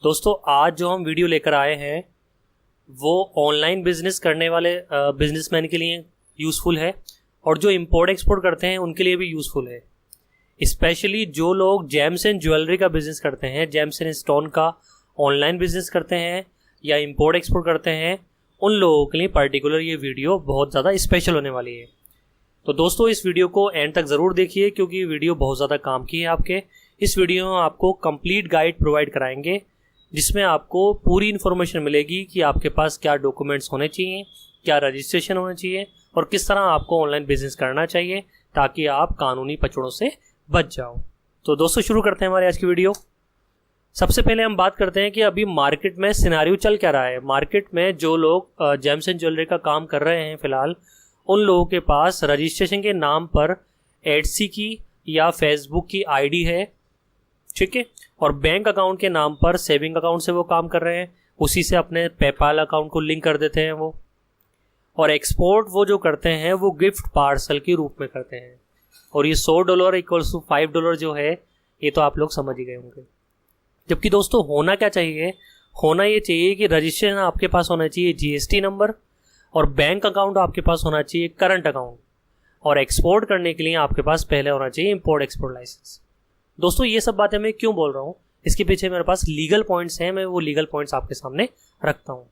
दोस्तों आज जो हम वीडियो लेकर आए हैं वो ऑनलाइन बिजनेस करने वाले बिजनेसमैन के लिए यूज़फुल है और जो इंपोर्ट एक्सपोर्ट करते हैं उनके लिए भी यूज़फुल है। स्पेशली जो लोग जेम्स एंड ज्वेलरी का बिजनेस करते हैं, जेम्स एंड स्टोन का ऑनलाइन बिजनेस करते हैं या इंपोर्ट एक्सपोर्ट करते हैं, उन लोगों के लिए पर्टिकुलर ये वीडियो बहुत ज़्यादा स्पेशल होने वाली है। तो दोस्तों इस वीडियो को एंड तक ज़रूर देखिए क्योंकि ये वीडियो बहुत ज़्यादा काम की है आपके। इस वीडियो में आपको कंप्लीट गाइड प्रोवाइड कराएंगे जिसमें आपको पूरी इन्फॉर्मेशन मिलेगी कि आपके पास क्या डॉक्यूमेंट्स होने चाहिए, क्या रजिस्ट्रेशन होना चाहिए और किस तरह आपको ऑनलाइन बिजनेस करना चाहिए ताकि आप कानूनी पचड़ों से बच जाओ। तो दोस्तों शुरू करते हैं हमारी आज की वीडियो। सबसे पहले हम बात करते हैं कि अभी मार्केट में सिनेरियो चल क्या रहा है। मार्केट में जो लोग जेम्स एंड ज्वेलरी का काम कर रहे हैं फिलहाल, उन लोगों के पास रजिस्ट्रेशन के नाम पर एडसी की या फेसबुक की आईडी है, ठीक है, और बैंक अकाउंट के नाम पर सेविंग अकाउंट से वो काम कर रहे हैं, उसी से अपने पेपाल अकाउंट को लिंक कर देते हैं वो। और एक्सपोर्ट वो जो करते हैं वो गिफ्ट पार्सल के रूप में करते हैं और ये $100 इक्वल्स टू $5 जो है ये तो आप लोग समझ ही गए होंगे। जबकि दोस्तों होना क्या चाहिए, होना ये चाहिए कि रजिस्ट्रेशन आपके पास होना चाहिए जीएसटी नंबर और बैंक अकाउंट आपके पास होना चाहिए करंट अकाउंट, और एक्सपोर्ट करने के लिए आपके पास पहले होना चाहिए इंपोर्ट एक्सपोर्ट लाइसेंस। दोस्तों ये सब बातें मैं क्यों बोल रहा हूँ, इसके पीछे मेरे पास लीगल पॉइंट्स हैं, मैं वो लीगल पॉइंट्स आपके सामने रखता हूँ।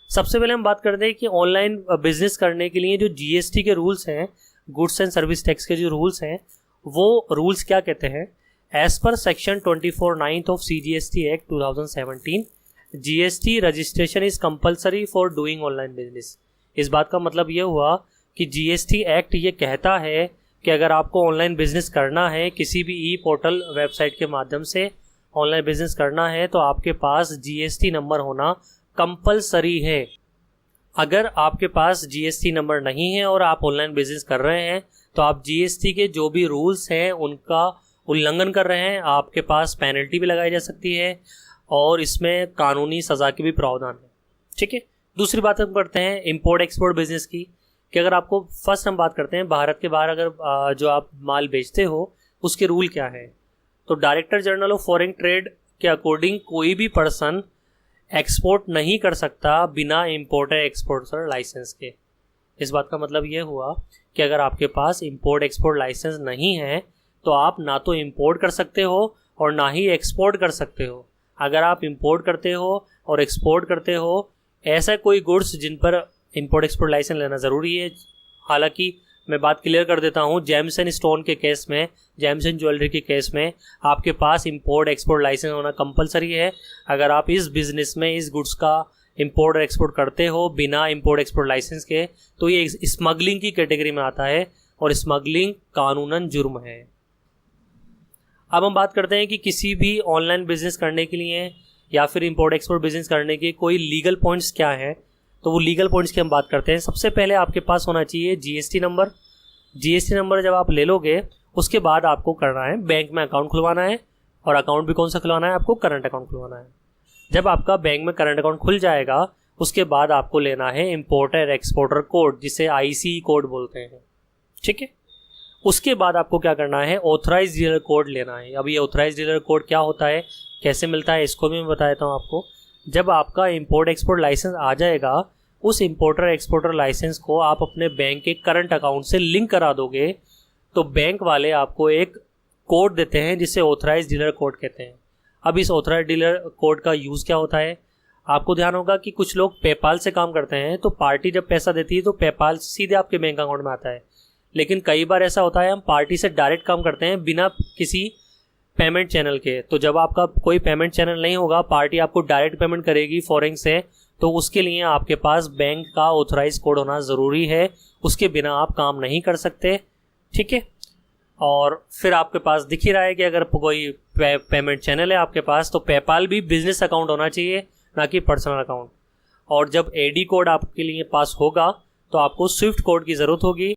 सबसे पहले हम बात करते हैं कि ऑनलाइन बिजनेस करने के लिए जो जीएसटी के रूल्स हैं, गुड्स एंड सर्विस टैक्स के जो रूल्स हैं, वो रूल्स क्या कहते हैं। As per section 24(9) of CGST act 2017, GST registration is compulsory for doing online business. इस बात का मतलब ये हुआ कि जीएसटी एक्ट ये कहता है कि अगर आपको ऑनलाइन बिजनेस करना है, किसी भी ई पोर्टल वेबसाइट के माध्यम से ऑनलाइन बिजनेस करना है, तो आपके पास जीएसटी नंबर होना कंपलसरी है। अगर आपके पास जीएसटी नंबर नहीं है और आप ऑनलाइन बिजनेस कर रहे हैं तो आप जीएसटी के जो भी रूल्स हैं उनका उल्लंघन कर रहे हैं, आपके पास पेनल्टी भी लगाई जा सकती है और इसमें कानूनी सज़ा की भी प्रावधान है, ठीक है। दूसरी बात हम करते हैं इंपोर्ट एक्सपोर्ट बिजनेस की, कि अगर आपको फर्स्ट हम बात करते हैं भारत के बाहर अगर जो आप माल बेचते हो उसके रूल क्या है। तो director general of foreign trade के अकॉर्डिंग कोई भी पर्सन एक्सपोर्ट नहीं कर सकता बिना इंपोर्टर एक्सपोर्टर लाइसेंस के। इस बात का मतलब ये हुआ कि अगर आपके पास इंपोर्ट एक्सपोर्ट लाइसेंस नहीं है तो आप ना तो इंपोर्ट कर सकते हो और ना ही एक्सपोर्ट कर सकते हो। अगर आप इंपोर्ट करते हो और एक्सपोर्ट करते हो ऐसा कोई गुड्स जिन पर इंपोर्ट एक्सपोर्ट लाइसेंस लेना ज़रूरी है। हालांकि मैं बात क्लियर कर देता हूँ, जेम्स एंड स्टोन के केस में, जेम्स एंड ज्वेलरी के केस में आपके पास इंपोर्ट एक्सपोर्ट लाइसेंस होना कंपलसरी है। अगर आप इस बिजनेस में इस गुड्स का इंपोर्ट और एक्सपोर्ट करते हो बिना इंपोर्ट एक्सपोर्ट लाइसेंस के तो ये स्मगलिंग की कैटेगरी में आता है और स्मगलिंग कानूनन जुर्म है। अब हम बात करते हैं कि किसी भी ऑनलाइन बिजनेस करने के लिए या फिर इंपोर्ट एक्सपोर्ट बिजनेस करने के कोई लीगल पॉइंट्स क्या हैं। तो वो लीगल पॉइंट्स की हम बात करते हैं। सबसे पहले आपके पास होना चाहिए जीएसटी नंबर। जीएसटी नंबर जब आप ले लोगे उसके बाद आपको करना है बैंक में अकाउंट खुलवाना है, और अकाउंट भी कौन सा खुलवाना है, आपको करंट अकाउंट खुलवाना है। जब आपका बैंक में करंट अकाउंट खुल जाएगा उसके बाद आपको लेना है इंपोर्टर एक्सपोर्टर कोड, जिसे IC कोड बोलते हैं, ठीक है। उसके बाद आपको क्या करना है, ऑथराइज डीलर कोड लेना है। अब ये ऑथराइज डीलर कोड क्या होता है, कैसे मिलता है, इसको भी मैं बता देता हूँ आपको। जब आपका इंपोर्ट एक्सपोर्ट लाइसेंस आ जाएगा उस इंपोर्टर एक्सपोर्टर लाइसेंस को आप अपने बैंक के करंट अकाउंट से लिंक करा दोगे तो बैंक वाले आपको एक कोड देते हैं जिसे ऑथराइज डीलर कोड कहते हैं। अब इस ऑथराइज डीलर कोड का यूज़ क्या होता है, आपको ध्यान होगा कि कुछ लोग पेपाल से काम करते हैं, तो पार्टी जब पैसा देती है तो पेपाल सीधे आपके बैंक अकाउंट में आता है। लेकिन कई बार ऐसा होता है हम पार्टी से डायरेक्ट काम करते हैं बिना किसी पेमेंट चैनल के। तो जब आपका कोई पेमेंट चैनल नहीं होगा, पार्टी आपको डायरेक्ट पेमेंट करेगी फॉरेन से, तो उसके लिए आपके पास बैंक का ऑथराइज कोड होना ज़रूरी है, उसके बिना आप काम नहीं कर सकते, ठीक है। और फिर आपके पास दिख ही रहा है कि अगर कोई पेमेंट चैनल है आपके पास तो पेपाल भी बिजनेस अकाउंट होना चाहिए, ना कि पर्सनल अकाउंट। और जब AD कोड आपके लिए पास होगा तो आपको स्विफ्ट कोड की ज़रूरत होगी,